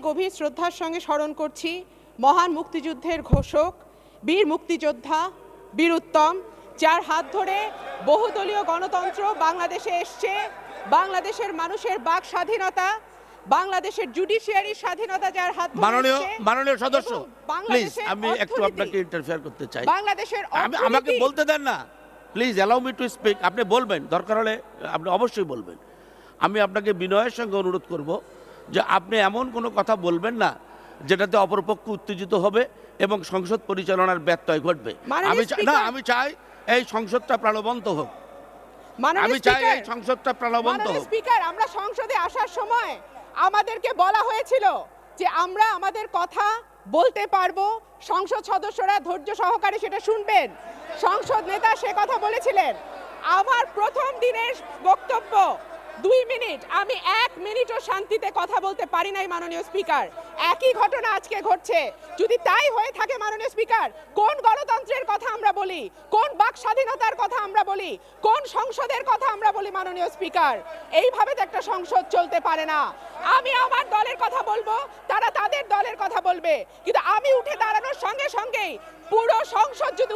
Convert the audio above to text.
গভীর শ্রদ্ধার সঙ্গে স্মরণ করছি মহান মুক্তিযুদ্ধের ঘোষক, বীর মুক্তিযোদ্ধা বীরুত্তম, যার হাত ধরে বহুদলীয় গণতন্ত্র বাংলাদেশে এসছে, বাংলাদেশের মানুষের বাক স্বাধীনতা, বাংলাদেশের জুডিশিয়ারির স্বাধীনতা যার হাত ধরে মাননীয় সদস্য, প্লিজ আমি একটু আপনাকে ইন্টারফেয়ার করতে চাই। বাংলাদেশের আমাকে বলতে দেন না, please allow me to speak. আপনি বলবেন, দরকার হলে আপনি অবশ্যই বলবেন। আমি আপনাকে বিনয়ের সঙ্গে অনুরোধ করব যে আপনি এমন কোনো কথা বলবেন না যেটাতে অপরপক্ষ উত্তেজিত হবে এবং সংসদ পরিচালনার ব্যত্যয় ঘটবে। আমি চাই এই সংসদটা প্রাণবন্ত হোক। আমি চাই এই সংসদটা প্রাণবন্ত হোক। স্পিকার, আমরা সংসদে আসার সময় আমাদেরকে বলা হয়েছিল যে আমরা আমাদের কথা বলতে পারবো, সংসদ সদস্যরা ধৈর্য সহকারে সেটা শুনবেন। সংসদ নেতা সে কথা বলেছিলেন। আমার প্রথম দিনের বক্তব্য 2 মিনিট, আমি 1 মিনিটও শান্তিতে কথা বলতে পারি নাই মাননীয় স্পিকার। একই ঘটনা আজকে ঘটছে। যদি তাই হয়ে থাকে মাননীয় স্পিকার, কোন গণতন্ত্রের কথা আমরা বলি, কোন বাক স্বাধীনতার কথা আমরা বলি, কোন সংসদের কথা আমরা বলি মাননীয় স্পিকার? এইভাবে তো একটা সংসদ চলতে পারে না। আমি আমার দলের কথা বলবো, তারা তাদের দলের কথা বলবে, কিন্তু আমি উঠে দাঁড়ানোর সঙ্গে সঙ্গেই পুরো সংসদ যদি